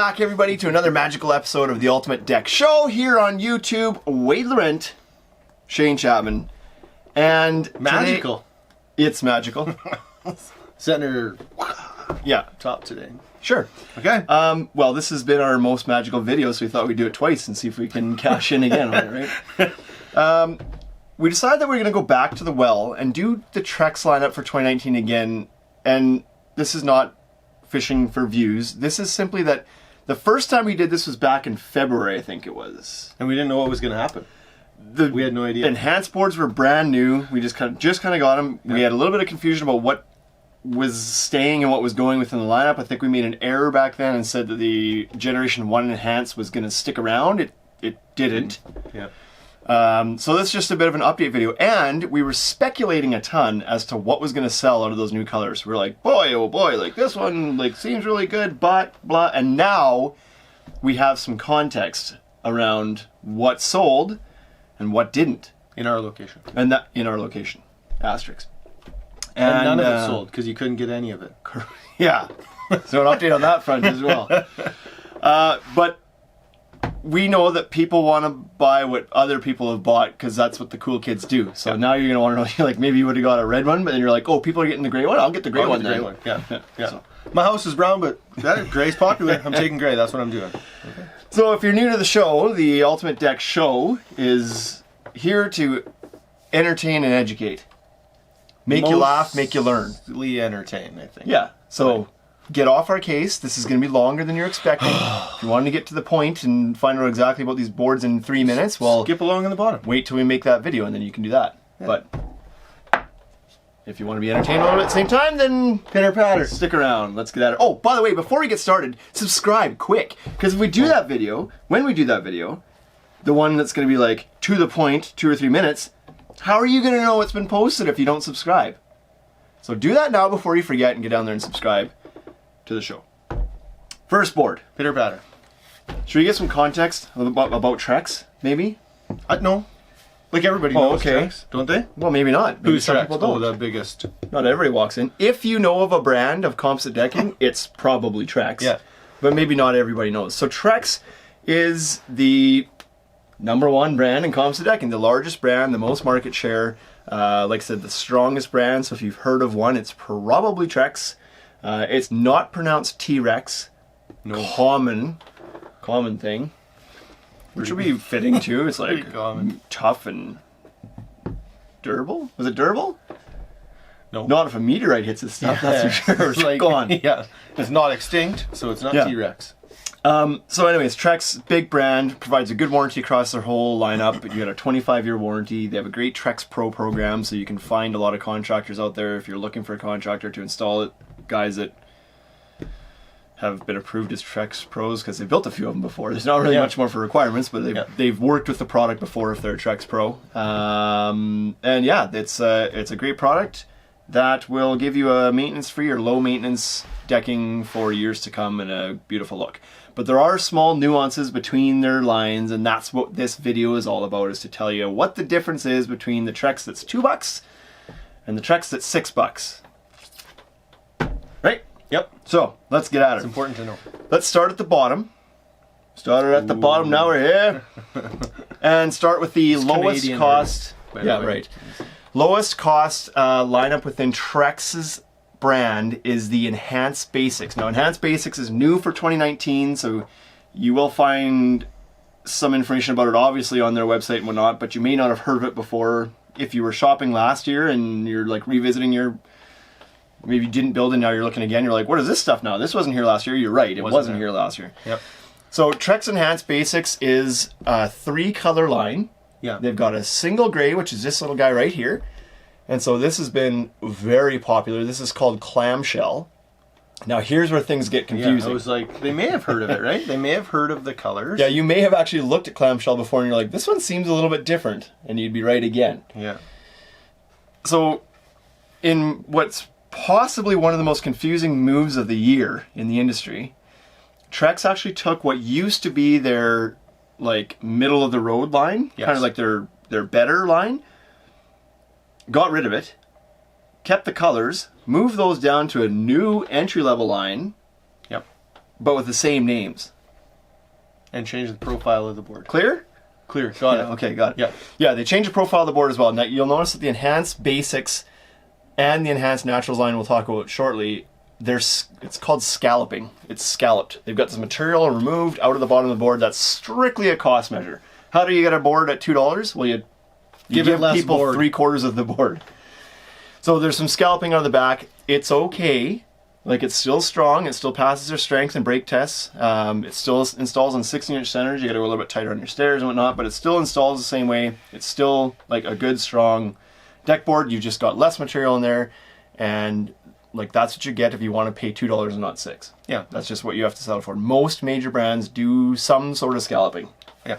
back, everybody, to another magical episode of the Ultimate Deck Show here on YouTube. Wade Laurent, Shane Chapman, and magical. Today, it's magical. Center, yeah, top today. Sure. Okay. Well, this has been our most magical video, so we thought we'd do it twice and see if we can cash in again on it, right? We decided that we're going to go back to the well and do the Trex lineup for 2019 again. And this is not fishing for views. This is simply that the first time we did this was back in February, I think it was. And we didn't know what was going to happen. We had no idea. Enhanced boards were brand new. We just kind of got them. Yeah. We had a little bit of confusion about what was staying and what was going within the lineup. I think we made an error back then and said that the Generation 1 Enhanced was going to stick around. It didn't. Yeah. So this is just a bit of an update video, and we were speculating a ton as to what was going to sell out of those new colors. We're like, boy, oh boy, like this one like seems really good, but blah. And now we have some context around what sold and what didn't In our location. and that in our location, asterisk. And none of it sold because you couldn't get any of it. Yeah, so an update on that front as well. But we know that people want to buy what other people have bought because that's what the cool kids do. So now you're going to want to know, like, maybe you would have got a red one, but then you're like, oh, people are getting the gray one? I'll get the gray one then. Yeah. So. My house is brown, but gray's popular. I'm taking gray. That's what I'm doing. Okay. So if you're new to the show, the Ultimate Deck Show is here to entertain and educate. Make you laugh, make you learn. Mostly entertain, I think. Yeah. So get off our case. This is going to be longer than you're expecting. If you want to get to the point and find out exactly about these boards in 3 minutes, well, skip along in the bottom. Wait till we make that video and then you can do that. Yeah. But if you want to be entertained a little bit at the same time, then pitter patter. Stick around. Let's get at it. Oh, by the way, before we get started, subscribe quick. Because if we do that video, when we do that video, the one that's going to be like to the point, 2 or 3 minutes, how are you going to know it's been posted if you don't subscribe? So do that now before you forget and get down there and subscribe to the show. First board. Pitter patter. Should we get some context about Trex, maybe? No. Like everybody knows okay. Trex, don't they? Well, maybe not. Maybe Who's some Trex? people don't. Oh, the biggest. Not everybody walks in. If you know of a brand of composite decking, it's probably Trex. Yeah. But maybe not everybody knows. So Trex is the #1 brand in composite decking, the largest brand, the most market share. Like I said, the strongest brand. So if you've heard of one, it's probably Trex. It's not pronounced T-Rex. No. Common thing. Which would be fitting too. It's like tough and durable. Was it durable? No. Not if a meteorite hits this stuff, that's for sure. It's like, gone. Yeah. It's not extinct, so it's not T-Rex. So anyways, Trex, big brand, provides a good warranty across their whole lineup. You got a 25-year warranty. They have a great Trex Pro program, so you can find a lot of contractors out there if you're looking for a contractor to install it. Guys that have been approved as Trex Pros because they've built a few of them before. There's not really much more for requirements, but they've worked with the product before if they're a Trex Pro. And yeah, it's a great product that will give you a maintenance-free or low-maintenance decking for years to come and a beautiful look. But there are small nuances between their lines, and that's what this video is all about, is to tell you what the difference is between the Trex that's $2 and the Trex that's $6. Right? Yep. So, let's get at it. It's important to know. Let's start at the bottom. Started at the bottom, now we're here. And start with the lowest Canadian cost. Word. Yeah, right. Lowest cost lineup within Trex's brand is the Enhanced Basics. Now, Enhanced Basics is new for 2019, so you will find some information about it obviously on their website and whatnot, but you may not have heard of it before. If you were shopping last year and you're like revisiting your, maybe you didn't build it, now you're looking again, you're like, what is this stuff now? This wasn't here last year. You're right, it wasn't here last year. Yep. So Trex Enhanced Basics is a 3-color line. Yeah. They've got a single gray, which is this little guy right here. And so this has been very popular. This is called Clamshell. Now here's where things get confusing. Yeah, I was like, they may have heard of it, right? They may have heard of the colors. Yeah, you may have actually looked at Clamshell before and you're like, this one seems a little bit different. And you'd be right again. Yeah. So in what's possibly one of the most confusing moves of the year in the industry, Trex actually took what used to be their like middle of the road line, kind of like their better line, got rid of it, kept the colors, moved those down to a new entry-level line, but with the same names. And change the profile of the board. Clear? Clear. Got it. Okay, got it. Yeah. Yeah, they changed the profile of the board as well. Now, you'll notice that the Enhanced Basics and the Enhanced Naturals line we'll talk about shortly, it's called scalloping. It's scalloped. They've got this material removed out of the bottom of the board. That's strictly a cost measure. How do you get a board at $2? Well, you give people board. 3/4 of the board. So there's some scalloping on the back. It's okay. Like, it's still strong. It still passes their strength and brake tests. It still installs on 16-inch centers. You got to go a little bit tighter on your stairs and whatnot, but it still installs the same way. It's still like a good, strong deck board. You've just got less material in there, and like, that's what you get if you want to pay $2 and not $6. Yeah. That's just what you have to settle for. Most major brands do some sort of scalloping. Yeah.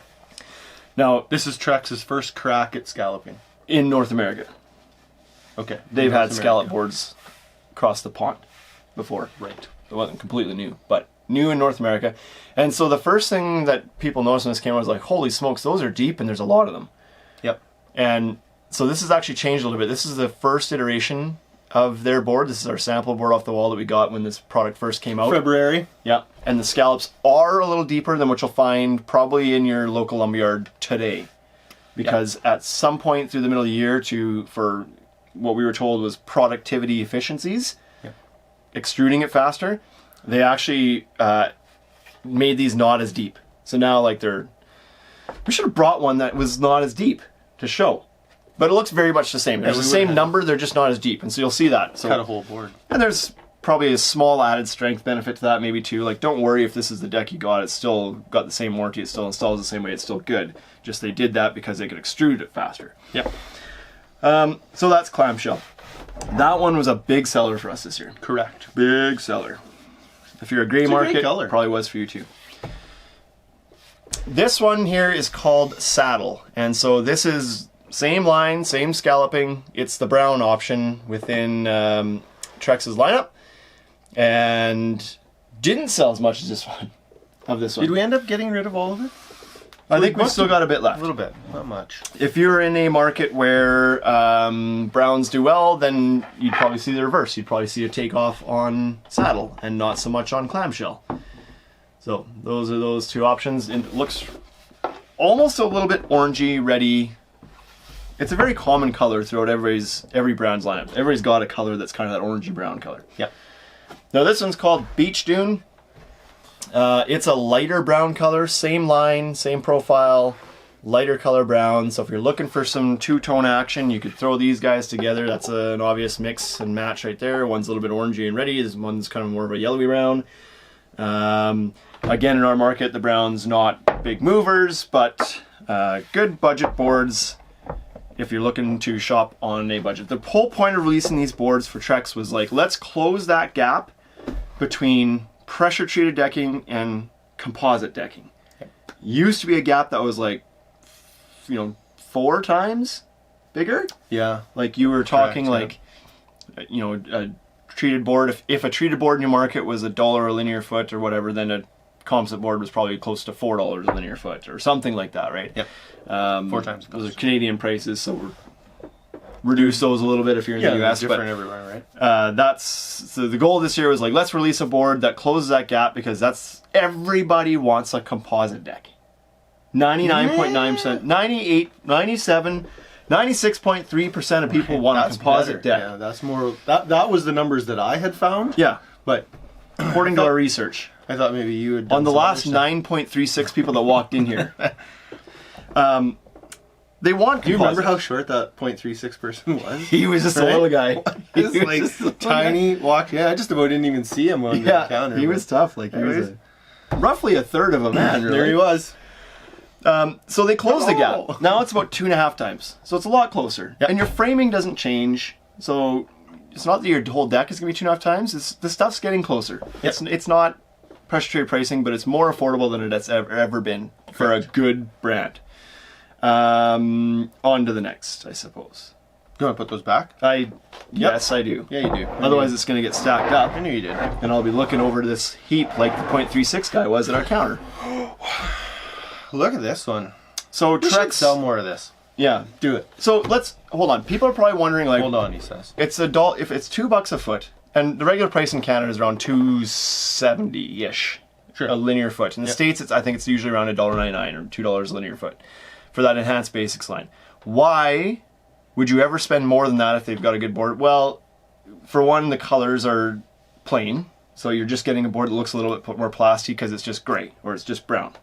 Now, This is Trex's first crack at scalloping. in North America, Okay. they've North had scallop America. boards across the pond before. Right. It wasn't completely new, but new in North America. And so the first thing that people noticed when this came out was like, holy smokes, those are deep and there's a lot of them. Yep. And so this has actually changed a little bit. This is the first iteration of their board. This is our sample board off the wall that we got when this product first came out. February. Yeah. And the scallops are a little deeper than what you'll find probably in your local lumberyard today. Because at some point through the middle of the year, for what we were told was productivity efficiencies, extruding it faster, they actually made these not as deep. So now, like, we should have brought one that was not as deep to show. But it looks very much the same. There's the same number, they're just not as deep. And so you'll see that. So, Cut a whole board. and there's probably a small added strength benefit to that, maybe too. Like, don't worry if this is the deck you got. It's still got the same warranty. It still installs the same way. It's still good. Just they did that because they could extrude it faster. Yep. So that's clamshell. That one was a big seller for us this year. Correct. Big seller. If you're a gray It's a great market, color. probably was for you too. This one here is called Saddle. And so this is same line, same scalloping. It's the brown option within Trex's lineup. And didn't sell as much as this one. Did we end up getting rid of all of it? I think we've still got a bit left. A little bit. Not much. If you're in a market where browns do well, then you'd probably see the reverse. You'd probably see a takeoff on saddle and not so much on clamshell. So those are those two options. And it looks almost a little bit orangey, reddy. It's a very common color throughout every brand's lineup. Everybody's got a color that's kind of that orangey brown color. Yep. Now this one's called Beach Dune. It's a lighter brown color, same line, same profile, lighter color brown. So if you're looking for some two-tone action, you could throw these guys together. That's an obvious mix and match right there. One's a little bit orangey and reddy. This one's kind of more of a yellowy brown. Again, in our market, the brown's not big movers, but good budget boards if you're looking to shop on a budget. The whole point of releasing these boards for Trex was like, let's close that gap between pressure treated decking and composite decking. Used to be a gap that was like, 4 times bigger. Yeah. Like you were talking Correct, a treated board. If a treated board in your market was $1 a linear foot or whatever, then a composite board was probably close to $4 a linear foot or something like that, right? Yep. 4 times. Those are Canadian prices, so we're reduce those a little bit if you're in the US. Different but everywhere, right? so the goal this year was like, let's release a board that closes that gap because everybody wants a composite deck. 99.9%, 98, 97, 96.3% of people want a composite deck. Yeah, that's more. That was the numbers that I had found. Yeah, But according to our research. I thought maybe you had done On the some last other stuff. 9.36 people that walked in here, they want composite. Do you remember how short that 0.36 person was? He was just a little guy. He was like tiny, walk. Yeah, I just about didn't even see him on the counter. He was tough. Like he was roughly a third of a man. Really. There he was. So they closed the gap. Now it's about 2.5 times. So it's a lot closer. Yep. And your framing doesn't change. So it's not that your whole deck is going to be 2.5 times. The stuff's geting closer. Yep. It's not pressure treated pricing, but it's more affordable than it has ever been for a good brand. On to the next, I suppose. You want to put those back? Yes, I do. Yeah, you do. Otherwise, it's going to get stacked up. I knew you did. And I'll be looking over to this heap like the 0.36 guy was at our counter. Look at this one. So We should Trex, sell more of this. yeah. Do it. So hold on. People are probably wondering like, Hold on, he says. it's if it's $2 a foot, and the regular price in Canada is around $270-ish. Sure. a linear foot. In the States, I think it's usually around $1.99 or $2 a linear foot for that Enhanced Basics line. Why would you ever spend more than that if they've got a good board? Well, for one, the colors are plain, so you're just getting a board that looks a little bit more plastic because it's just gray or it's just brown.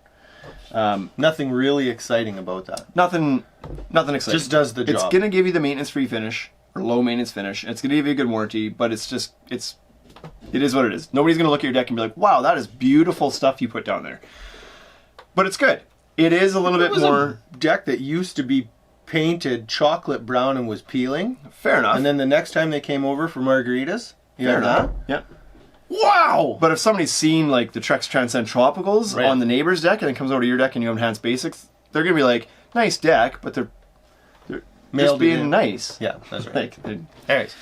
Nothing really exciting about that. Nothing exciting. Just does the job. It's gonna give you the maintenance-free finish or low maintenance finish. It's gonna give you a good warranty, but it is what it is. Nobody's gonna look at your deck and be like, "Wow, that is beautiful stuff you put down there." But it's good. It is a little bit more a deck that used to be painted chocolate brown and was peeling. Fair enough. And then the next time they came over for margaritas, Fair enough. Yeah. Wow! But if somebody's seen like the Trex Transcend Tropicals on the neighbor's deck and then comes over to your deck and you have Enhanced Basics, they're gonna be like, "Nice deck," but they're just being nice. Yeah, that's right. Anyways,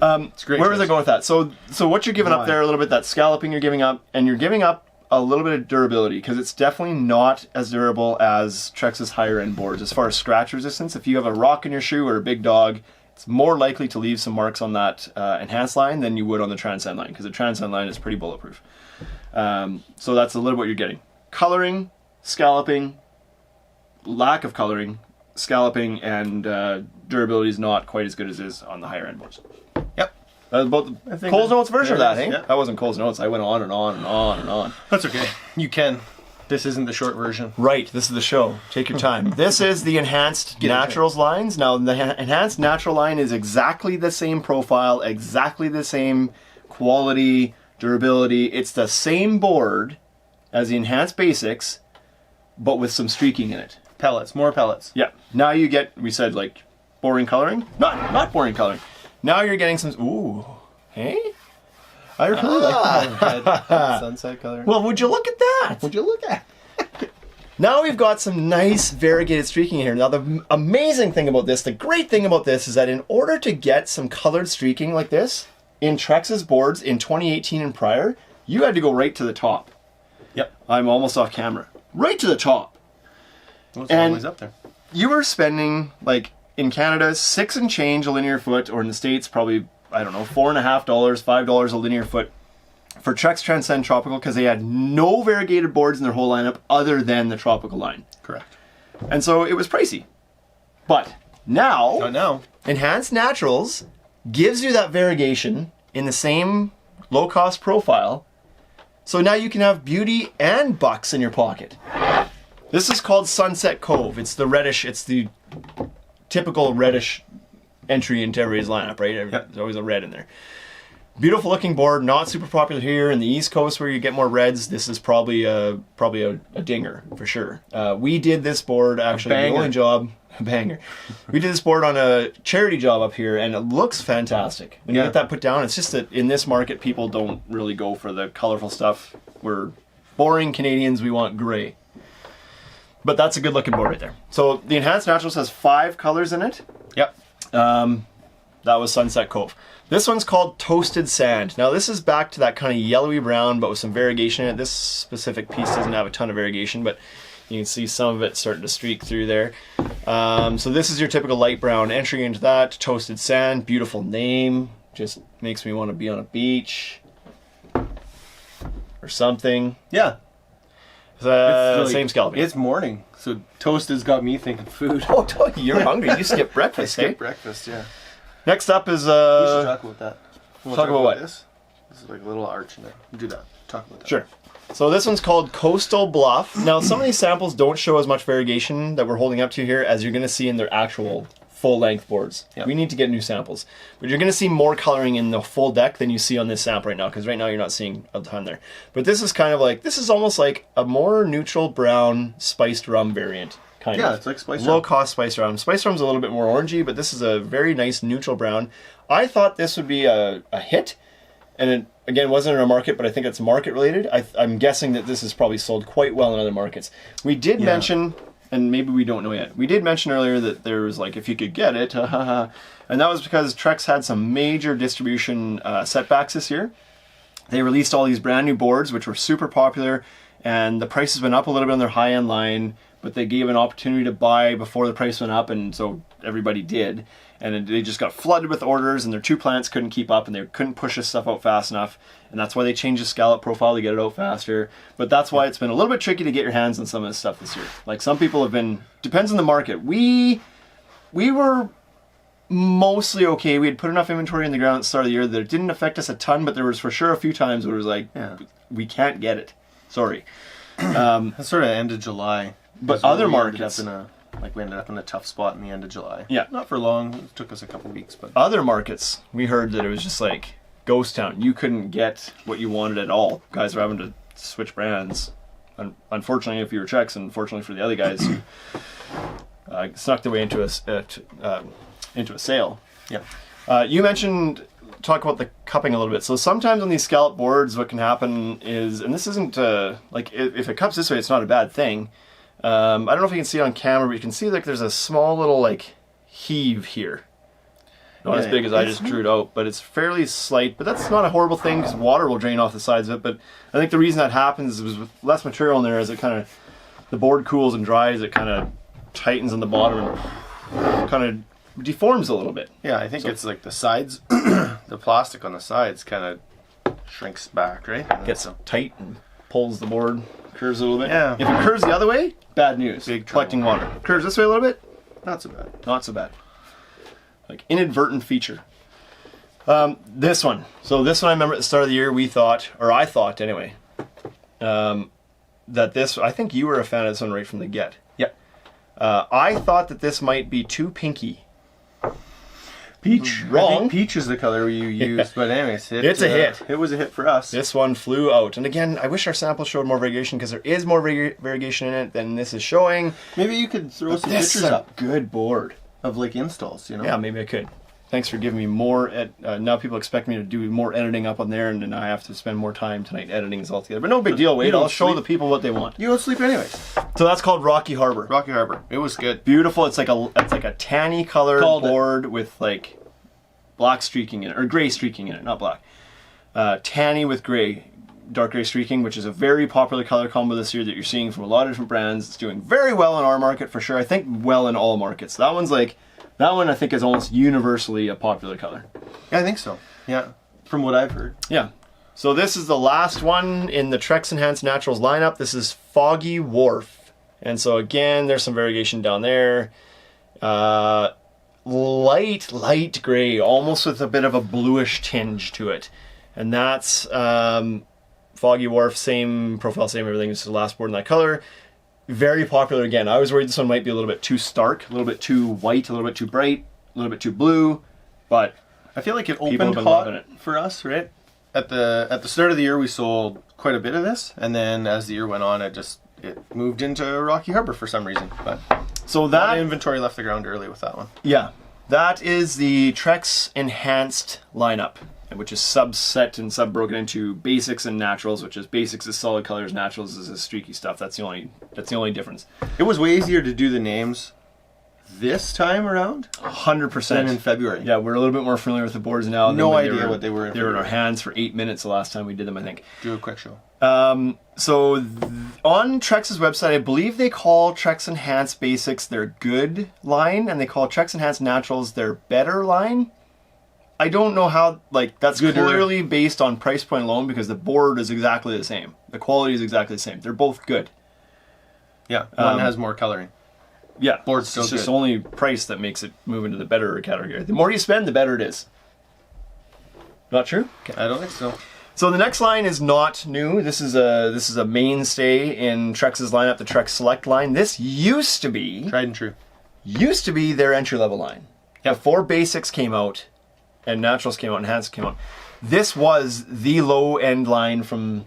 it's great. where was I going with that? So what you're giving up there a little bit, that scalloping you're giving up, and you're giving up a little bit of durability because it's definitely not as durable as Trex's higher end boards as far as scratch resistance. If you have a rock in your shoe or a big dog, it's more likely to leave some marks on that Enhanced line than you would on the Transcend line because the Transcend line is pretty bulletproof. So that's a little what you're getting. Coloring, scalloping, lack of coloring, scalloping, and durability is not quite as good as it is on the higher end boards. Yep. That was about the Cole's Notes version of that, eh? Yeah. That wasn't Cole's Notes. I went on and on and on and on. That's okay. You can. This isn't the short version. Right, this is the show. Take your time. This is the Enhanced Naturals lines. Now, the Enhanced Natural line is exactly the same profile, exactly the same quality, durability. It's the same board as the Enhanced Basics, but with some streaking in it. Pellets, more pellets. Yeah. Now you get, we said, like, boring coloring? Not boring coloring. Now you're getting some, ooh, hey? I really like that. Sunset color. Well, would you look at that? Would you look at? Now we've got some nice variegated streaking here. Now the amazing thing about this, the great thing about this is that in order to get some colored streaking like this in Trex's boards in 2018 and prior, you had to go right to the top. Yep. I'm almost off camera. Right to the top. It's always up there. You were spending, like, in Canada, $6 and change a linear foot, or in the States, probably, I don't know, $4.50, $5 a linear foot for Trex Transcend Tropical because they had no variegated boards in their whole lineup other than the Tropical line. Correct. And so it was pricey. But now, Enhanced Naturals gives you that variegation in the same low-cost profile. So now you can have beauty and bucks in your pocket. This is called Sunset Cove. It's the reddish, it's the typical reddish entry into everybody's lineup, right? Yep. There's always a red in there. Beautiful looking board, not super popular here in the East Coast where you get more reds. This is probably a dinger for sure. We did this board actually, the only job, a banger. We did this board on a charity job up here and it looks fantastic. When you get that put down, it's just that in this market people don't really go for the colorful stuff. We're boring Canadians, we want gray. But that's a good looking board right there. So the Enhanced Naturals has 5 colors in it. Yep. That was Sunset Cove. This one's called Toasted Sand. Now this is back to that kind of yellowy brown, but with some variegation in it. This specific piece doesn't have a ton of variegation, but you can see some of it starting to streak through there. So this is your typical light brown entry into that. Toasted Sand, beautiful name. Just makes me want to be on a beach or something. Yeah. Same scalloping. It's morning, so toast has got me thinking food. Oh, you're hungry. You skipped breakfast, eh? Breakfast, yeah. Next up is... we should talk about that. Talk about what? This is like a little arch in there. Do that. Talk about that. Sure. So this one's called Coastal Bluff. Now, some of these samples don't show as much variegation that we're holding up to here as you're going to see in their actual full-length boards. Yep. We need to get new samples. But you're going to see more coloring in the full deck than you see on this sample right now, because right now you're not seeing a ton there. But this is kind of like, this is almost like a more neutral brown spiced rum variant. Kind of. Yeah, it's like spiced rum. Low-cost spiced rum. Spiced rum's a little bit more orangey, but this is a very nice neutral brown. I thought this would be a hit, and it, again, wasn't in our market, but I think it's market-related. I'm guessing that this is probably sold quite well in other markets. We did mention... and maybe we don't know yet. We did mention earlier that there was like, if you could get it, and that was because Trex had some major distribution setbacks this year. They released all these brand new boards, which were super popular, and the prices went up a little bit on their high-end line, but they gave an opportunity to buy before the price went up, and so everybody did. And they just got flooded with orders, and their 2 plants couldn't keep up, and they couldn't push this stuff out fast enough. And that's why they changed the scallop profile to get it out faster. But that's why it's been a little bit tricky to get your hands on some of this stuff this year. Like, some people have been, depends on the market. We were mostly okay. We had put enough inventory in the ground at the start of the year that it didn't affect us a ton, but there was for sure a few times where it was like, we can't get it. Sorry. That's sort of end of July. But other markets, we ended up in a tough spot in the end of July. Yeah. Not for long. It took us a couple weeks, but other markets, we heard that it was just like ghost town. You couldn't get what you wanted at all. Guys were having to switch brands. Unfortunately, if you were Trex, and unfortunately for the other guys who snuck their way into a sale. yeah. You mentioned, talk about the cupping a little bit. So sometimes on these scallop boards, what can happen is, and this isn't like if it cups this way, it's not a bad thing. I don't know if you can see it on camera, but you can see like there's a small little like heave here. Not as big as I just drew it out, but it's fairly slight. But that's not a horrible thing because water will drain off the sides of it. But I think the reason that happens is with less material in there, as it kind of, the board cools and dries, it kind of tightens on the bottom and kind of deforms a little bit. Yeah, I think it's like the sides, the plastic on the sides kind of shrinks back, right? Gets tight and pulls the board, curves a little bit. Yeah. If it curves the other way, bad news. Big collecting water. Curves this way a little bit, Not so bad. not so bad. Like inadvertent feature. This one. So this one, I remember at the start of the year, we thought, or I thought anyway, that this, I think you were a fan of this one right from the get. Yeah. I thought that this might be too pinky. Peach. Wrong. I think peach is the color you used, but anyways, It's a hit. It was a hit for us. This one flew out. And again, I wish our sample showed more variegation because there is more variegation in it than this is showing. Maybe you could throw some This is pictures a up good board. of like installs, you know? Yeah, maybe I could. Thanks for giving me more. Now people expect me to do more editing up on there, and then I have to spend more time tonight editing this all together. But no big deal, Wade. I'll show the people what they want. You don't sleep anyways. So that's called Rocky Harbor. Rocky Harbor. It was good. Beautiful. It's like a tanny colored board with like black streaking in it, or gray streaking in it, not black. Tanny with gray, dark gray streaking, which is a very popular color combo this year that you're seeing from a lot of different brands. It's doing very well in our market for sure. I think well in all markets. That one I think is almost universally a popular color. Yeah, I think so. Yeah, from what I've heard. Yeah. So this is the last one in the Trex Enhanced Naturals lineup. This is Foggy Wharf. And so again, there's some variegation down there. Light gray, almost with a bit of a bluish tinge to it. And that's Foggy Wharf, same profile, same everything. It's the last board in that color. Very popular again. I was worried this one might be a little bit too stark, a little bit too white, a little bit too bright, a little bit too blue, but I feel like it people have opened been hot loving it. for us, right? At the start of the year, we sold quite a bit of this, and then as the year went on, it moved into Rocky Harbor for some reason. But so that inventory left the ground early with that one. Yeah, that is the Trex Enhanced lineup, which is subset and sub-broken into basics and naturals, which is basics is solid colors, naturals is the streaky stuff. That's the only difference. It was way easier to do the names this time around 100%. than in February. Yeah, we're a little bit more familiar with the boards now. No idea what they were in They were in our February. hands for 8 minutes the last time we did them, I think. Do a quick show. So on Trex's website, I believe they call Trex Enhanced Basics their good line, and they call Trex Enhanced Naturals their better line. I don't know how, like, that's clearly based on price point alone because the board is exactly the same. The quality is exactly the same. They're both good. Yeah, one has more coloring. Yeah, Board's still it's just good. only price that makes it move into the better category. The more you spend, the better it is. Not true? Okay. I don't think so. So the next line is not new. This is a mainstay in Trex's lineup, the Trex Select line. This used to be Tried and true. their entry-level line. Before Basics came out and Naturals came out and Enhanced came out, this was the low-end line from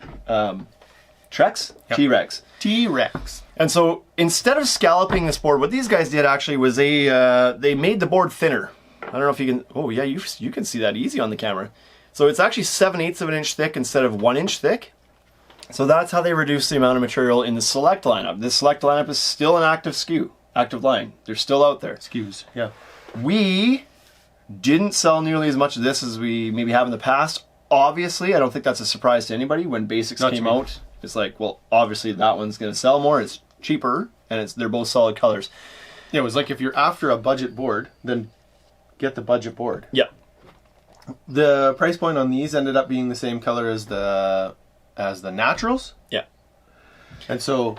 Trex, Yep. T-Rex. And so instead of scalloping this board, what these guys did actually was they made the board thinner. I don't know if you can, oh yeah, you can see that easy on the camera. So it's actually 7/8 of an inch thick instead of 1 inch thick. So that's how they reduce the amount of material in the Select lineup. This Select lineup is still an active SKU, active line. They're still out there. SKUs. Yeah. We didn't sell nearly as much of this as we maybe have in the past. Obviously, I don't think that's a surprise to anybody. When Basics Not to came me. out, It's like, well, obviously that one's going to sell more. It's cheaper, and they're both solid colors. Yeah, it was like if you're after a budget board, then get the budget board. Yeah. The price point on these ended up being the same color as the naturals. Yeah. And so,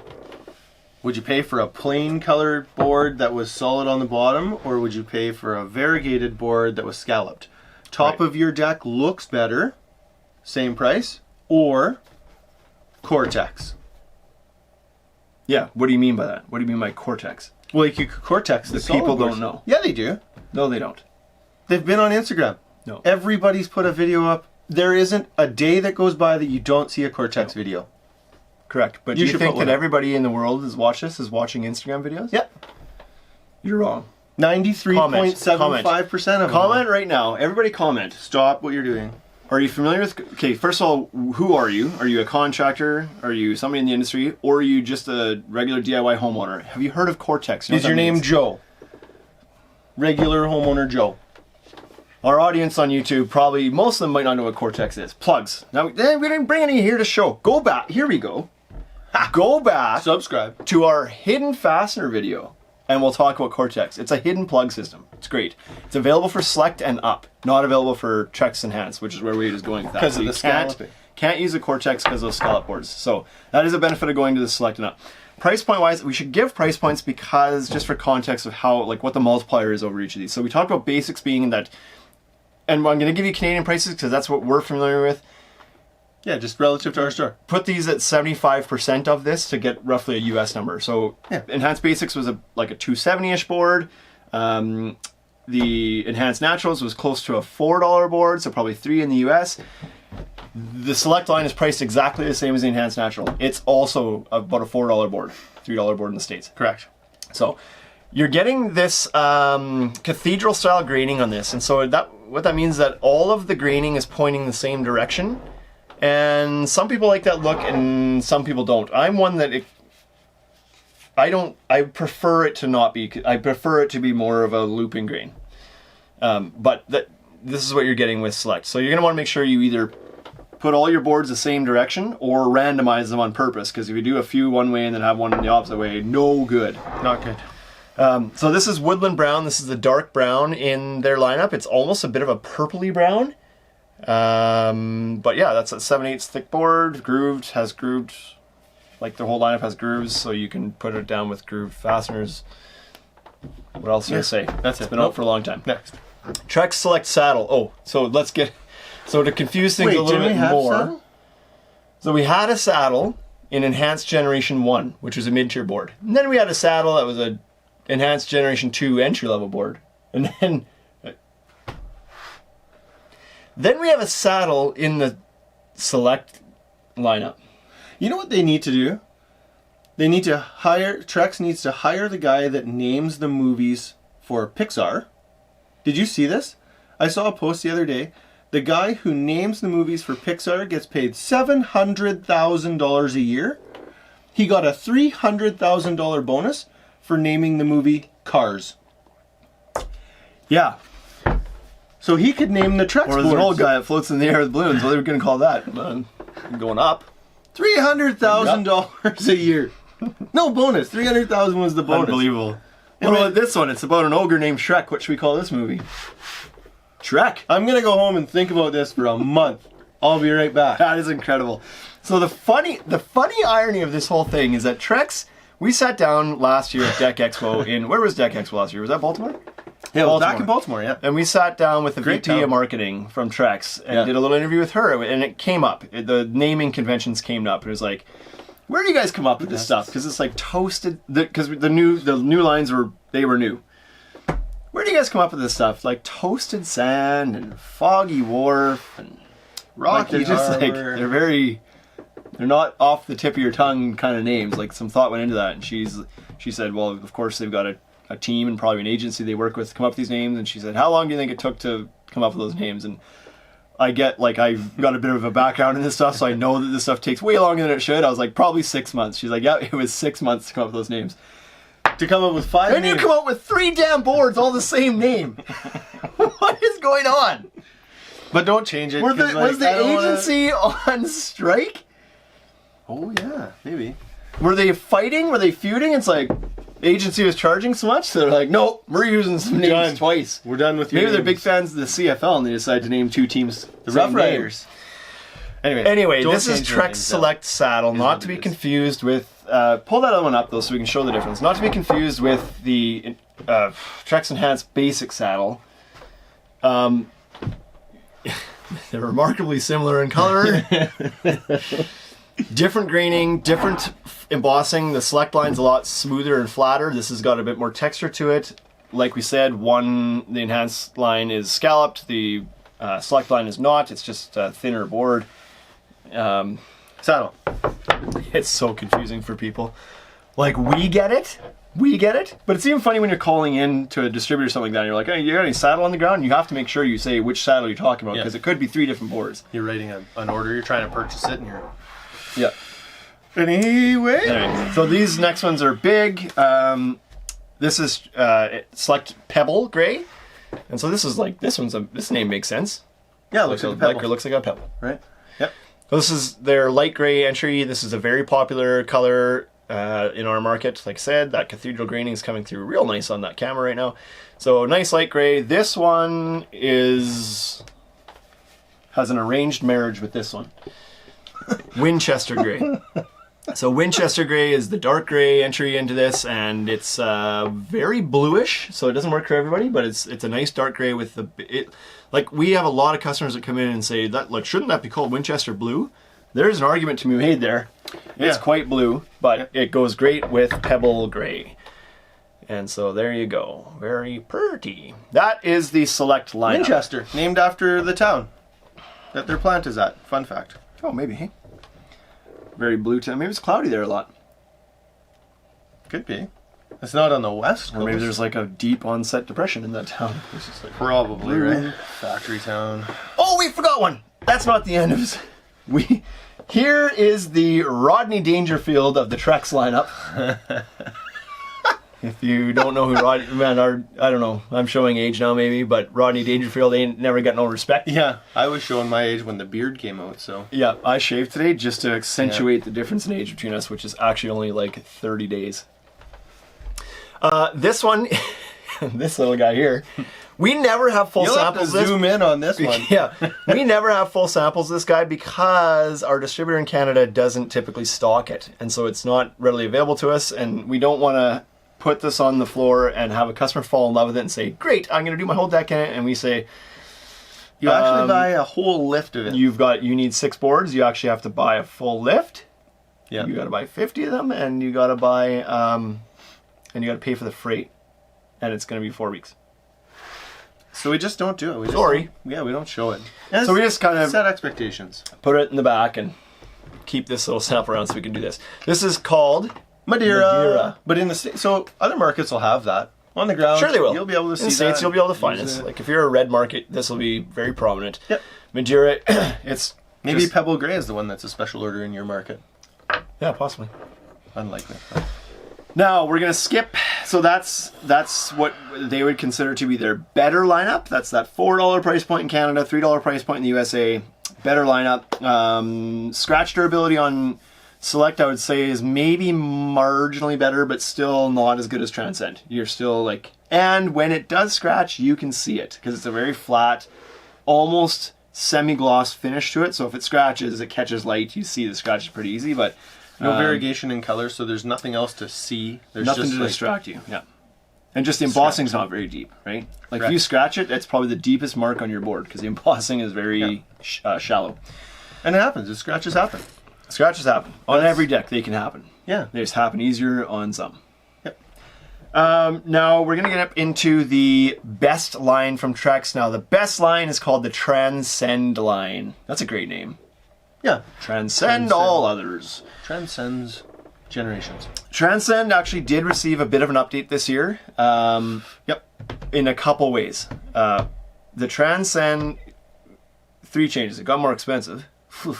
would you pay for a plain colored board that was solid on the bottom, or would you pay for a variegated board that was scalloped? Top Right. of your deck looks better, same price, or Cortex. Yeah. What do you mean by that? What do you mean by Cortex? Well, you could Cortex the solid people boards. don't know. Yeah, they do. No, they don't. They've been on Instagram. No. Everybody's put a video up. There isn't a day that goes by that you don't see a Cortex video. Correct. But You do you should think put that one up. everybody in the world is watching Instagram videos? Yep. You're wrong. 93.75% of them. Comment right now. Everybody comment. Stop what you're doing. Are you familiar with... Okay, first of all, who are you? Are you a contractor? Are you somebody in the industry? Or are you just a regular DIY homeowner? Have you heard of Cortex? You know Is what your that name means? Joe? Regular homeowner Joe. Our audience on YouTube, probably most of them might not know what Cortex is. Plugs. Now, we didn't bring any here to show. Go back. Here we go. Go back Subscribe. to our hidden fastener video, and we'll talk about Cortex. It's a hidden plug system. It's great. It's available for Select and Up, not available for Trex Enhance, which is where Wade is going with that. Because of you the scalloping. can't use a Cortex because of those scallop boards. So that is a benefit of going to the Select and Up. Price point wise, we should give price points because just for context of how, like, what the multiplier is over each of these. So we talked about basics being that, and I'm going to give you Canadian prices because that's what we're familiar with. Yeah, just relative to our store. Put these at 75% of this to get roughly a US number. So Yeah. Enhanced Basics was like a 270-ish board. The Enhanced Naturals was close to a $4 board, so probably $3 in the US. The Select line is priced exactly the same as the Enhanced Natural. It's also about a $4 board, $3 board in the States. Correct. So you're getting this cathedral style graining on this, and so what that means is that all of the graining is pointing the same direction. And some people like that look, and some people don't. I'm one that I prefer it to not be. I prefer it to be more of a looping grain. But this is what you're getting with Select. So you're gonna want to make sure you either put all your boards the same direction or randomize them on purpose. Because if you do a few one way and then have one the opposite way, no good. Not good. So this is Woodland Brown. This is the dark brown in their lineup. It's almost a bit of a purpley brown. But yeah, that's a 7/8 thick board, grooved, has grooved, like the whole lineup has grooves, so you can put it down with grooved fasteners. What else do I say? That's it. It's been out for a long time. Next. Trex Select saddle. Oh, so to confuse things a little bit more. saddle? So we had a saddle in Enhanced Generation 1, which was a mid-tier board. And then we had a saddle that was a Enhanced Generation 2 entry-level board. And then we have a saddle in the Select lineup. You know what they need to do? They need to Trex needs to hire the guy that names the movies for Pixar. Did you see this? I saw a post the other day. The guy who names the movies for Pixar gets paid $700,000 a year. He got a $300,000 bonus for naming the movie Cars. Yeah. So he could name the Trex Or there's an boards. old guy that floats in the air with balloons. What are we going to call that? Going up. $300,000 a year. No bonus. $300,000 was the bonus. Unbelievable. What about this one? It's about an ogre named Shrek. What should we call this movie? Shrek. I'm gonna go home and think about this for a month. I'll be right back. That is incredible. So the funny irony of this whole thing is that Trex, we sat down last year at Deck Expo where was Deck Expo last year? Was that Baltimore? Yeah, Baltimore. back in Baltimore, yeah. And we sat down with the Great VP town. of marketing from Trex and Yeah. did a little interview with her, and it came up. The naming conventions came up. It was like, where do you guys come up with this stuff? Because it's like toasted. Because the new lines were new. Where do you guys come up with this stuff? Like Toasted Sand and Foggy Wharf and Rocky they're just like Harbor. they're not off the tip of your tongue kind of names. Like some thought went into that, and she said, well, of course they've got a team and probably an agency they work with to come up with these names. And she said, how long do you think it took to come up with those names? And I've got a bit of a background in this stuff, so I know that this stuff takes way longer than it should. I was like, probably 6 months. She's like, yeah, it was 6 months to come up with those names. To come up with 5 And names. you come up with 3 damn boards, all the same name. What is going on? But don't change it. Was 'cause, the I don't wanna- agency on strike? Oh yeah, maybe. Were they fighting? Were they feuding? It's like the agency was charging so much, so they're like, no, we're using some names Done. twice. We're done with your Maybe they're names. big fans of the CFL and they decide to name two teams The Rough Riders. Anyway, don't this is change your Trex names, Select saddle, Here's not what to it be is. confused with. Pull that other one up though, so we can show the difference. Not to be confused with the Trex Enhanced Basic saddle. They're remarkably similar in color. Different graining, different embossing. The Select line's a lot smoother and flatter. This has got a bit more texture to it. Like we said, the Enhanced line is scalloped. The Select line is not. It's just a thinner board. Saddle. It's so confusing for people. Like, we get it, but it's even funny when you're calling in to a distributor or something like that, and you're like, hey, you got any saddle on the ground? You have to make sure you say which saddle you're talking about, because it could be 3 different boards. You're writing an order, you're trying to purchase it, and you're... Yeah. Anyway. So these next ones are big. This is Select Pebble Gray. And so this is like, this name makes sense. Yeah, it looks like a pebble. Looks like a pebble. Right? Yep. So this is their light gray entry. This is a very popular color in our market. Like I said, that cathedral graining is coming through real nice on that camera right now. So nice light gray. This one has an arranged marriage with this one. Winchester gray. So Winchester gray is the dark gray entry into this, and it's very bluish, so it doesn't work for everybody, but it's a nice dark gray with like, we have a lot of customers that come in and say that, like, shouldn't that be called Winchester blue? There's an argument to be made there. It's quite blue, but it goes great with pebble gray. And so there you go. Very pretty. That is the Select lineup. Winchester, named after the town that their plant is at. Fun fact. Oh, maybe, hey? Very blue town. Maybe it's cloudy there a lot. Could be. It's not on the west coast. Or maybe there's like a deep onset depression in that town. It's just like, Probably, right? Factory town. oh, we forgot one. That's not the end of it. Here is the Rodney Dangerfield of the Trex lineup. If you don't know who Rodney, man, I don't know. I'm showing age now, maybe, but Rodney Dangerfield ain't never got no respect. Yeah, I was showing my age when the beard came out, so. Yeah, I shaved today just to accentuate the difference in age between us, which is actually only like 30 days. This one, this little guy here, we never have full You'll samples. have to zoom in on this one. Yeah, we never have full samples of this guy because our distributor in Canada doesn't typically stock it, and so it's not readily available to us, and we don't want to put this on the floor and have a customer fall in love with it and say, great, I'm going to do my whole deck in it, and we say, You actually buy a whole lift of it. you need 6 boards, you actually have to buy a full lift. Yeah. You got to buy 50 of them, and you got to buy, and you got to pay for the freight, and it's going to be 4 weeks. So we just don't do it. We just Sorry. we don't show it. So we just kind of set expectations. put it in the back and keep this little setup around so we can do this. This is called Madeira. But in the so other markets will have that on the ground. Sure they will. You'll be able to see in the States, that. you'll be able to find Use this. it. Like if you're a red market, this will be very prominent. Yep. Madeira, it's Maybe just- Pebble Gray is the one that's a special order in your market. yeah, possibly. Unlikely. Now we're gonna skip. So that's what they would consider to be their better lineup. That's that $4 price point in Canada, $3 price point in the USA. Better lineup. Scratch durability on Select, I would say, is maybe marginally better, but still not as good as Transcend. You're still like, and when it does scratch, you can see it because it's a very flat, almost semi-gloss finish to it. So if it scratches, it catches light. You see the scratch is pretty easy, but No variegation in color, so there's nothing else to see. There's nothing just to like, distract you. Yeah, and just the embossing's not very deep, right? Like if you scratch it, it's probably the deepest mark on your board because the embossing is very shallow. And it happens. The scratches happen. Scratches happen on every deck. They can happen. Yeah. They just happen easier on some. Yep. Now we're gonna get up into the best line from Trex. Now the best line is called the Transcend line. That's a great name. Yeah. Transcend all others. Transcends generations. Transcend actually did receive a bit of an update this year. Yep. In a couple ways. The Transcend, 3 changes. It got more expensive. Whew.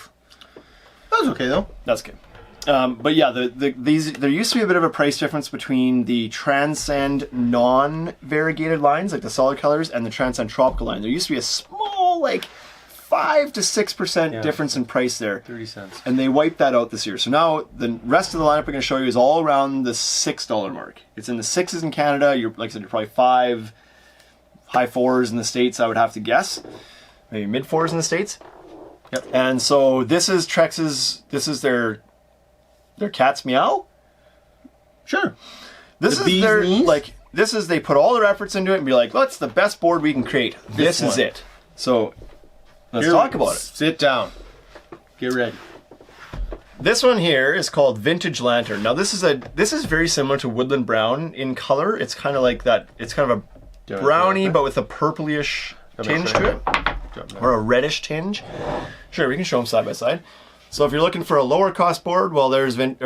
That was okay though. That's good. But yeah, there used to be a bit of a price difference between the Transcend non-variegated lines, like the solid colors, and the Transcend tropical line. There used to be a small, like, 5 to 6% difference in price there. 30 cents. And they wiped that out this year. So now the rest of the lineup I'm going to show you is all around the $6 mark. It's in the 6s in Canada. You're, like I said, you're probably 5, high 4s in the States, I would have to guess. Maybe mid 4s in the States. Yep. And so this is Trex's, this is their cat's meow. Sure. This The is bee's their, knees? like, this is, they put all their efforts into it and be like, what's the best board we can create? This is one. it. So let's Here, talk about it. Sit down. Get ready. This one here is called Vintage Lantern. Now this is very similar to Woodland Brown in color. It's kind of like that. It's kind of a brownie, but with a purplyish tinge to it, or a reddish tinge. Sure, we can show them side by side. So if you're looking for a lower cost board, well, there's Woodland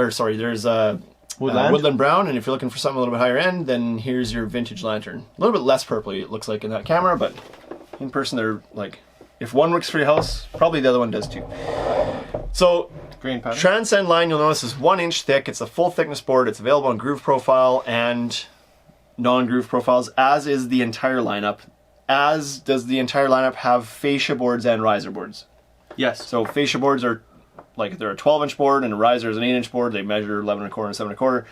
Brown, and if you're looking for something a little bit higher end, then here's your Vintage Lantern. A little bit less purpley, it looks like in that camera, but in person they're like, if one works for your house, probably the other one does too. So Grain pattern. Transcend line, you'll notice, is 1 inch thick. It's a full thickness board. It's available on groove profile and non-groove profiles, as is the entire lineup. As does the entire lineup have fascia boards and riser boards. Yes. So fascia boards are like, they're a 12-inch board, and a riser is an 8-inch board. They measure 11 1/4 and 7 1/4.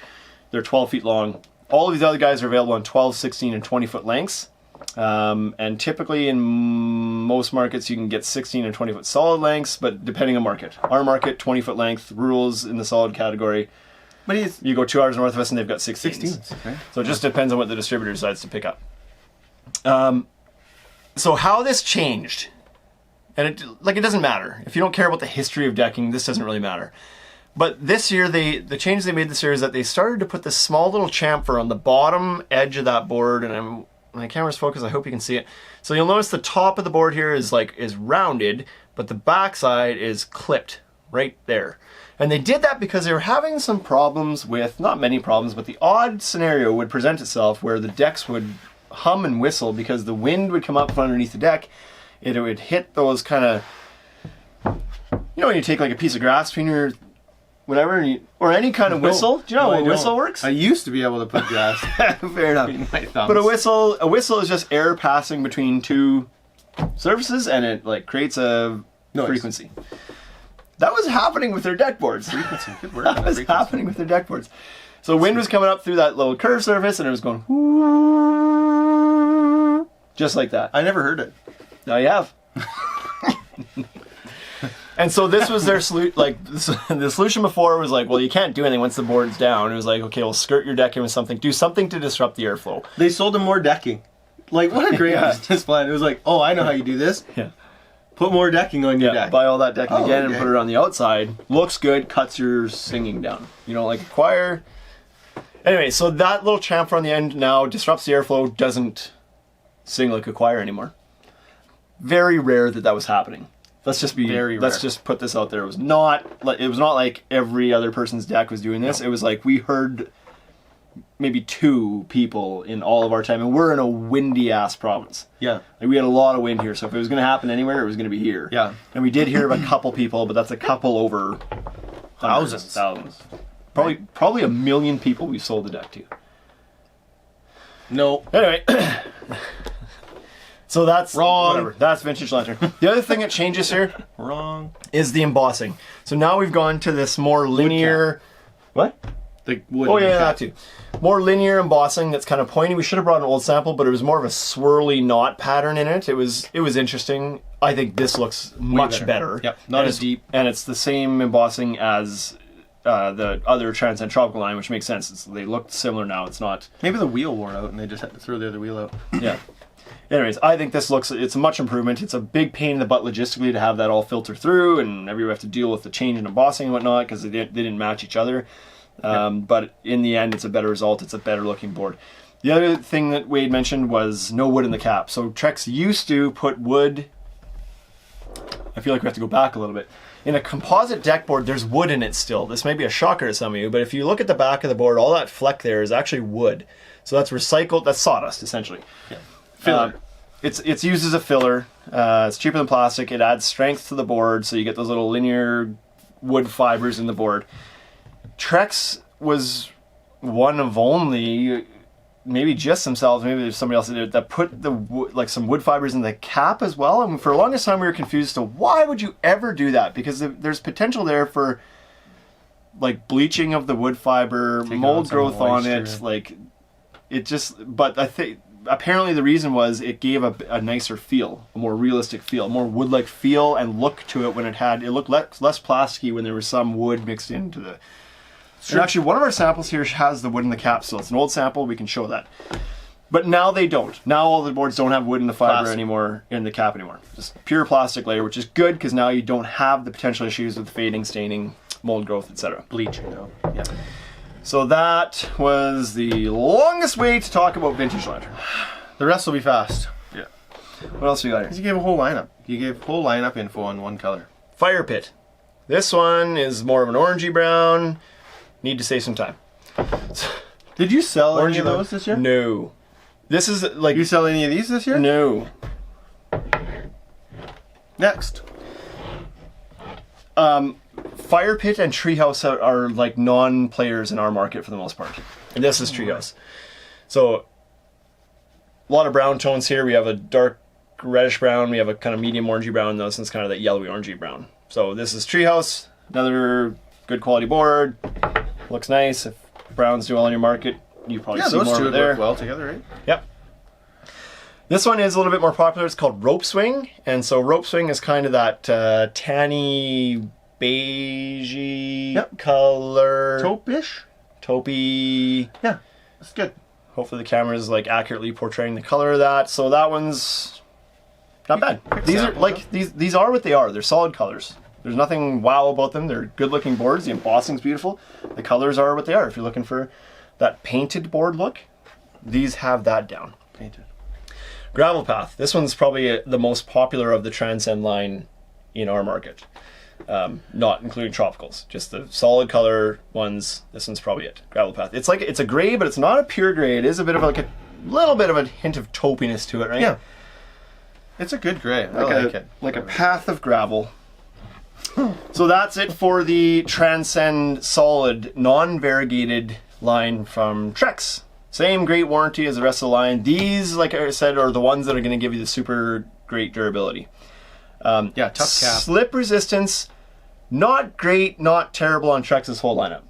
They're 12 feet long. All of these other guys are available on 12, 16, and 20 foot lengths. And typically in most markets you can get 16 and 20 foot solid lengths, but depending on market. Our market, 20 foot length, rules in the solid category. But You go 2 hours north of us and they've got 16s. 16s, okay. So it just depends on what the distributor decides to pick up. So how this changed, and it doesn't matter. If you don't care about the history of decking, this doesn't really matter. But this year, the change they made this year is that they started to put this small little chamfer on the bottom edge of that board, and my camera's focused, I hope you can see it. So you'll notice the top of the board here is rounded, but the backside is clipped right there. And they did that because they were having some problems with, not many problems, but the odd scenario would present itself where the decks would hum and whistle because the wind would come up from underneath the deck. It would hit those kind of, you know when you take like a piece of grass between your whatever, and or any kind of whistle. Do you know how a whistle works? I used to be able to put grass Fair enough. between my thumbs. But a whistle is just air passing between two surfaces, and it like creates a Noise. frequency. That was happening with their deck boards. Frequency. Good word. That was happening with their deck boards. So wind was coming up through that little curved surface, and it was going whoo, just like that. I never heard it. Now you have. And so this was their solution. Like the solution before was like, well, you can't do anything once the board's down. It was like, okay, we'll skirt your decking with something. Do something to disrupt the airflow. They sold them more decking. Like, what a great business plan. It was like, oh, I know how you do this. Yeah. Put more decking on your deck. Buy all that decking again and okay. put it on the outside. Looks good, cuts your singing down. You know, like a choir. Anyway, so that little chamfer on the end now disrupts the airflow, doesn't sing like a choir anymore. Very rare that was happening. Let's just put this out there. It was not like every other person's deck was doing this. No. It was like we heard maybe 2 people in all of our time, and we're in a windy ass province. Yeah. Like we had a lot of wind here, so if it was going to happen anywhere, it was going to be here. Yeah. And we did hear of a couple people, but that's a couple over thousands. Probably 1 million people we've sold the deck to. No. Anyway. So that's wrong. Whatever. That's Vintage Lantern. The other thing that changes here wrong is the embossing. So now we've gone to this more linear. What? The wood. Oh yeah, that too. More linear embossing that's kind of pointy. We should have brought an old sample, but it was more of a swirly knot pattern in it. It was interesting. I think this looks much better. Yep. Not as deep, and it's the same embossing as the other Transcend Tropical line, which makes sense. They look similar now. It's not. Maybe the wheel wore out and they just had to throw the other wheel out. Yeah. Anyways, I think it's a much improvement. It's a big pain in the butt logistically to have that all filter through, and everybody have to deal with the change in embossing and whatnot because they didn't match each other. But in the end, it's a better result. It's a better looking board. The other thing that Wade mentioned was no wood in the cap. So Trex used to put wood. I feel like we have to go back a little bit. In a composite deck board, there's wood in it still. This may be a shocker to some of you, but if you look at the back of the board, all that fleck there is actually wood. So that's recycled. That's sawdust essentially. Yeah. Filler. It's used as a filler. It's cheaper than plastic. It adds strength to the board, so you get those little linear wood fibers in the board. Trex was one of only maybe just themselves, maybe there's somebody else that did it, that put the like some wood fibers in the cap as well. And for the longest time we were confused as to why would you ever do that, because there's potential there for like bleaching of the wood fiber, mold growth on it, like it just, but I think apparently the reason was it gave a nicer feel, a more realistic feel, more wood-like feel and look to it when it looked less plasticky when there was some wood mixed into the... And actually one of our samples here has the wood in the cap, so it's an old sample, we can show that. But now they don't. Now all the boards don't have wood in the fiber anymore, in the cap anymore. Just pure plastic layer, which is good because now you don't have the potential issues with fading, staining, mold growth, etc. Bleaching though. Yeah. So that was the longest way to talk about vintage lantern. The rest will be fast. Yeah. What else we got here? You gave a whole lineup. You gave whole lineup info on one color. Fire pit. This one is more of an orangey brown. Need to save some time. Did you sell any of those this year? No. This is like... You sell any of these this year? No. Next. Fire pit and treehouse are like non-players in our market for the most part. And this is treehouse. So a lot of brown tones here. We have a dark reddish brown. We have a kind of medium orangey brown. This one's kind of that yellowy orangey brown. So this is treehouse. Another good quality board. Looks nice. If browns do well in your market, you probably see more over there. Work well together, right? Yep. This one is a little bit more popular. It's called rope swing, and so rope swing is kind of that tanny beigey color. Taupe-ish? Taupey. Yeah, that's good. Hopefully the camera is like accurately portraying the color of that. So that one's not bad. These are like these are what they are. They're solid colors. There's nothing wow about them. They're good looking boards. The embossing's beautiful. The colors are what they are. If you're looking for that painted board look, these have that down. Painted. Gravel path. This one's probably the most popular of the Transcend line in our market. Not including tropicals, just the solid color ones. This one's probably it. Gravel path. It's like it's a gray, but it's not a pure gray. It is a bit of like a little bit of a hint of taupiness to it, right? Yeah. It's a good gray. I like it. Like a path of gravel. So that's it for the Transcend solid non-variegated line from Trex. Same great warranty as the rest of the line. These, like I said, are the ones that are going to give you the super great durability. Yeah, tough cap. Slip resistance, not great, not terrible on Trex's whole lineup.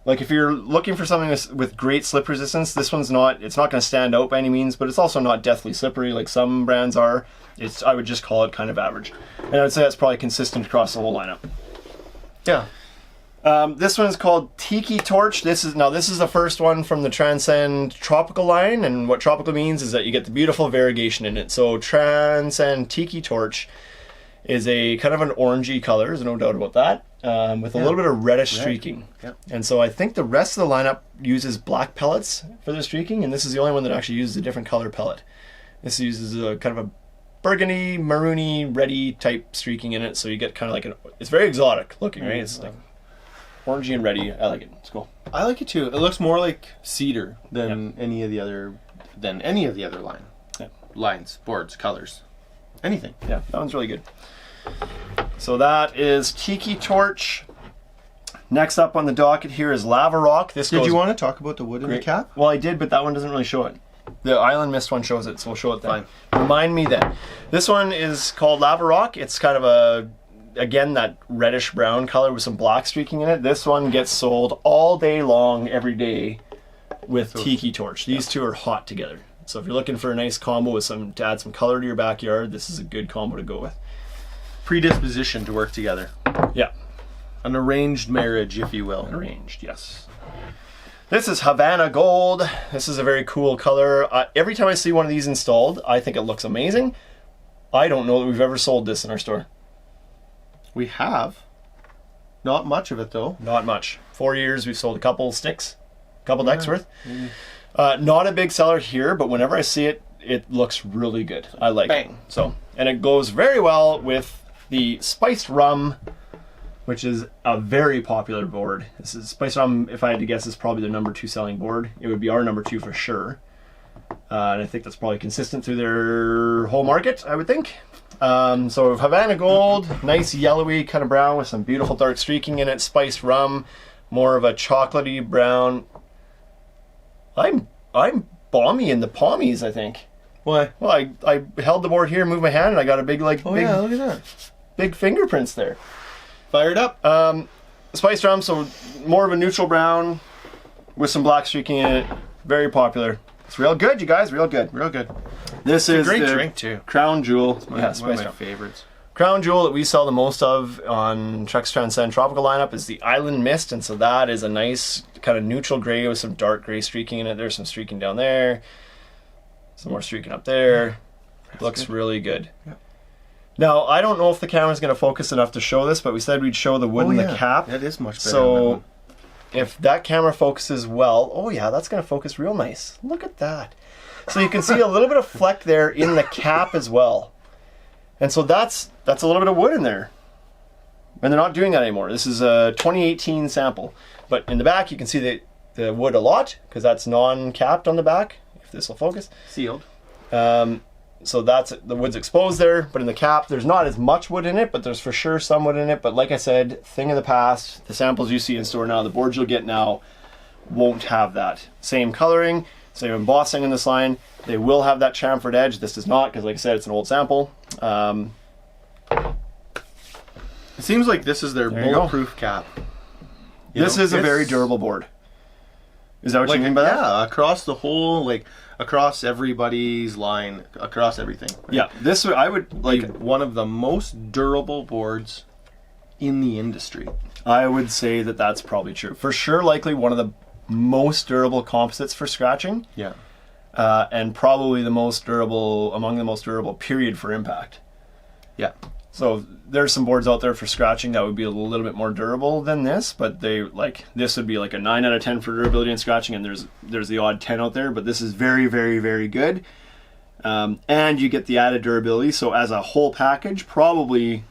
Like if you're looking for something with great slip resistance, this one's not, it's not going to stand out by any means, but it's also not deathly slippery like some brands are. I would just call it kind of average. And I would say that's probably consistent across the whole lineup. Yeah. This one is called Tiki Torch. This is the first one from the Transcend Tropical line, and what tropical means is that you get the beautiful variegation in it. So Transcend Tiki Torch is a kind of an orangey color, there's no doubt about that, with a little bit of reddish streaking. Yep. And so I think the rest of the lineup uses black pellets for their streaking, and this is the only one that actually uses a different color pellet. This uses a kind of a burgundy, maroony, reddy type streaking in it, so you get kind of like it's very exotic looking, right? It's like orangey and reddy. I like it. It's cool. I like it too. It looks more like cedar than any of the other lines, boards, colors, anything. Yeah, that one's really good. So that is Tiki Torch. Next up on the docket here is Lava Rock. Did you want to talk about the wood in the cap? Well, I did, but that one doesn't really show it. The Island Mist one shows it, so we'll show it then. Fine. Remind me then. This one is called Lava Rock. It's kind of again, that reddish brown color with some black streaking in it. This one gets sold all day long, every day, with Tiki Torch. These two are hot together. So if you're looking for a nice combo to add some color to your backyard, this is a good combo to go with. Predisposition to work together. Yeah. An arranged marriage, if you will. Arranged, yes. This is Havana Gold. This is a very cool color. Every time I see one of these installed, I think it looks amazing. I don't know that we've ever sold this in our store. We have. Not much of it, though. Not much. 4 years, we've sold a couple sticks, a couple decks worth. Not a big seller here, but whenever I see it, it looks really good. I like it. So, and it goes very well with the Spiced Rum, which is a very popular board. This is Spiced Rum, if I had to guess, is probably their #2 selling board. It would be our #2 for sure. And I think that's probably consistent through their whole market, I would think. So Havana Gold, nice yellowy kind of brown with some beautiful dark streaking in it. Spiced Rum, more of a chocolatey brown. I'm balmy in the palmies, I think. Why? Well, I held the board here, moved my hand, and I got a big, Oh yeah, look at that. big fingerprints there. Fired up. Spice drum, so more of a neutral brown with some black streaking in it. Very popular. It's real good, you guys. Real good. Real good. This is Great the drink too. Crown Jewel. One Yeah, of Spice my drum. favorites. Crown Jewel that we sell the most of on Trex Transcend Tropical lineup is the Island Mist, and so that is a nice kind of neutral gray with some dark gray streaking in it. There's some streaking down there, some more streaking up there. Looks really good. Yeah. Now, I don't know if the camera's going to focus enough to show this, but we said we'd show the wood in the cap. That is much better. So if that camera focuses well, oh yeah, that's going to focus real nice. Look at that. So you can see a little bit of fleck there in the cap as well. And so that's a little bit of wood in there. And they're not doing that anymore. This is a 2018 sample. But in the back, you can see the wood a lot, because that's non-capped on the back, if this will focus. Sealed. So that's the wood's exposed there, but in the cap, there's not as much wood in it, but there's for sure some wood in it. But like I said, thing of the past, the samples you see in store now, the boards you'll get now won't have that. Same coloring, same embossing in this line. They will have that chamfered edge. This does not, because like I said, it's an old sample. It seems like this is their There you go. bulletproof cap. This is a very durable board. Is that what you mean by that? Yeah, across the whole, like, across everybody's line, across everything. Right? Yeah, this I would Like, one of the most durable boards in the industry. I would say that that's probably true. For sure, likely one of the most durable composites for scratching, Yeah. and probably the most durable, among the most durable, period, for impact. Yeah. So there's some boards out there for scratching that would be a little bit more durable than this, but this would be like a 9 out of 10 for durability and scratching, and there's the odd 10 out there, but this is very, very, very good. And you get the added durability, so as a whole package, probably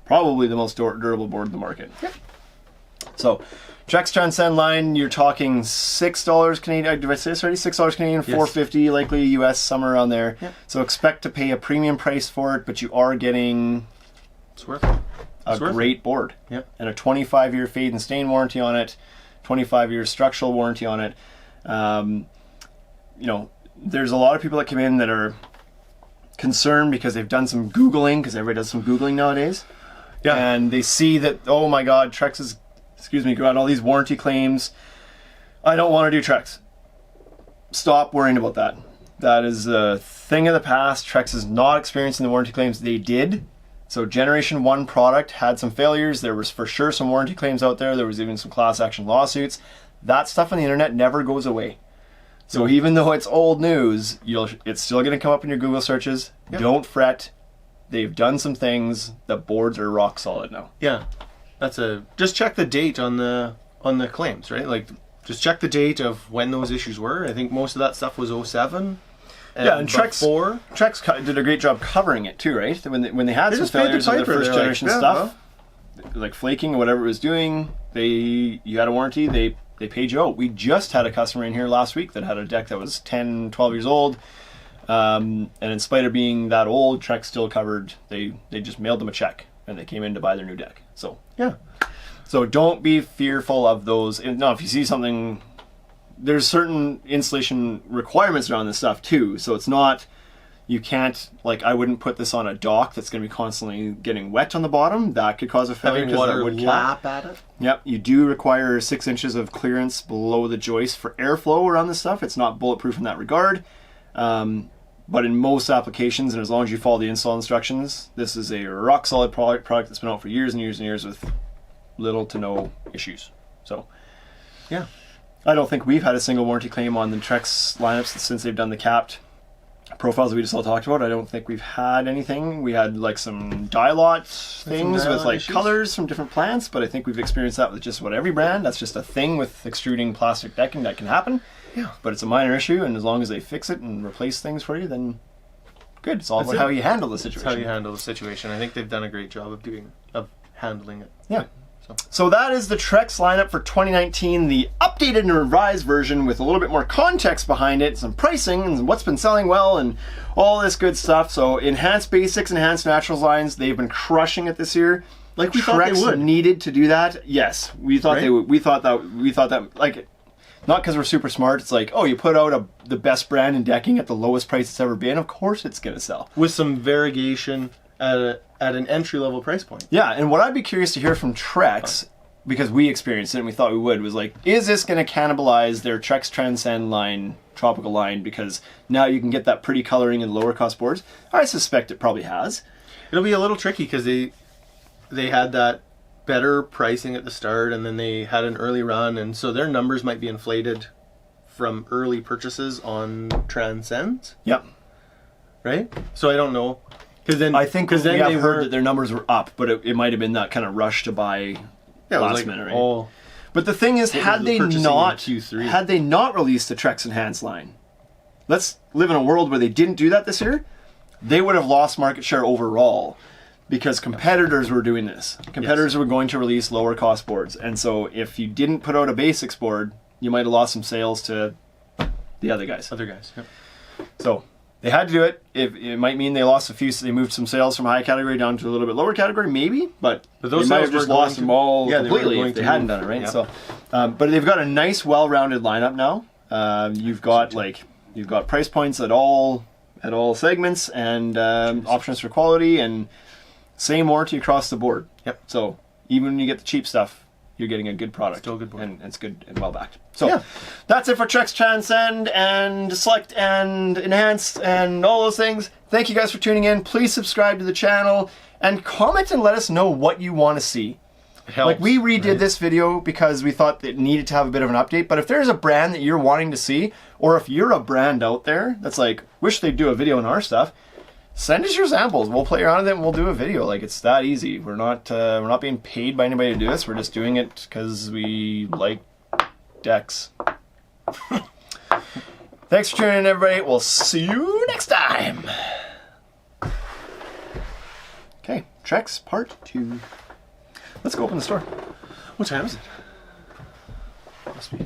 the most durable board in the market. Yep. So Trex Transcend line, you're talking $6 Canadian. Did I say this already? $6 Canadian, Yes. $4.50 likely US, somewhere around there. Yep. So expect to pay a premium price for it, but you are getting It's worth it. a great board. Yep. And a 25-year fade and stain warranty on it, 25-year structural warranty on it. There's a lot of people that come in that are concerned because they've done some Googling, because everybody does some Googling nowadays. Yeah. And they see that, oh my God, Trex is, got all these warranty claims. I don't want to do Trex. Stop worrying about that. That is a thing of the past. Trex is not experiencing the warranty claims they did. So Generation 1 product had some failures. There was for sure some warranty claims out there. There was even some class action lawsuits. That stuff on the internet never goes away. So even though it's old news, it's still going to come up in your Google searches. Yep. Don't fret. They've done some things. The boards are rock solid now. Yeah. Just check the date on the claims, right? Like, just check the date of when those issues were. I think most of that stuff was 07. And Trex did a great job covering it too, right? When they had some just paid the failures of their piper. first They're generation like, yeah, stuff, like flaking or whatever it was doing, you had a warranty, they paid you out. We just had a customer in here last week that had a deck that was 10, 12 years old, and in spite of being that old, Trex still covered. They just mailed them a check and they came in to buy their new deck. So Yeah. So don't be fearful of those. Now, if you see something, there's certain installation requirements around this stuff too. So it's not, you can't, like, I wouldn't put this on a dock that's going to be constantly getting wet on the bottom. That could cause a failure. Having 'cause that water would lap at it. Yep, you do require 6 inches of clearance below the joist for airflow around this stuff. It's not bulletproof in that regard. But in most applications, and as long as you follow the install instructions, this is a rock solid product that's been out for years and years and years with little to no issues. So, Yeah. I don't think we've had a single warranty claim on the Trex lineups since they've done the capped profiles that we just all talked about. I don't think we've had anything. We had like some dye lot things with like issues. colors from different plants, but I think we've experienced that with just about every brand. That's just a thing with extruding plastic decking that can happen. Yeah. But it's a minor issue, and as long as they fix it and replace things for you, then good. It's all That's about it. how you handle the situation. That's how you handle the situation. I think they've done a great job of handling it. Yeah. So that is the Trex lineup for 2019, the updated and revised version with a little bit more context behind it, some pricing and what's been selling well and all this good stuff. So Enhanced Basics, Enhanced Naturals lines, they've been crushing it this year. Like we thought they Trex would. needed to do that. Yes, we thought Right? they would. We thought that like Not because we're super smart. It's like, oh, you put out the best brand in decking at the lowest price it's ever been. Of course it's going to sell. With some variegation at an entry-level price point. Yeah, and what I'd be curious to hear from Trex, because we experienced it and we thought we would, was like, is this going to cannibalize their Trex Transcend line, tropical line, because now you can get that pretty coloring in lower cost boards? I suspect it probably has. It'll be a little tricky because they had that better pricing at the start, and then they had an early run, and so their numbers might be inflated from early purchases on Transcend. Yep. Right? So I don't know. Because then I think because then they I've heard that their numbers were up, but it might have been that kind of rush to buy last minute, right? Oh, but the thing is, had they purchasing not in Q3. had they not released the Trex Enhanced line, let's live in a world where they didn't do that this year, they would have lost market share overall. Because competitors were doing this. Competitors were going to release lower cost boards. And so if you didn't put out a basics board, you might have lost some sales to the other guys. Yep. So they had to do it. It might mean they lost a few, they moved some sales from high category down to a little bit lower category, maybe. But those they might sales have just were lost them all they were completely going if they to hadn't move. done it, right? Yep. So, but they've got a nice, well-rounded lineup now. You've got price points at all segments and options for quality and same warranty across the board. Yep. So even when you get the cheap stuff, you're getting a good product. Still a good board. And it's good and well backed. So that's it for Trex Transcend and Select and Enhanced and all those things. Thank you guys for tuning in. Please subscribe to the channel and comment and let us know what you want to see. It helps, like we redid this video because we thought it needed to have a bit of an update. But if there's a brand that you're wanting to see, or if you're a brand out there that's like, wish they'd do a video on our stuff, send us your samples. We'll play around with it and we'll do a video. Like, it's that easy. We're not being paid by anybody to do this. We're just doing it because we like decks. Thanks for tuning in, everybody. We'll see you next time. Okay, Trex Part 2. Let's go open the store. What time is it? Must be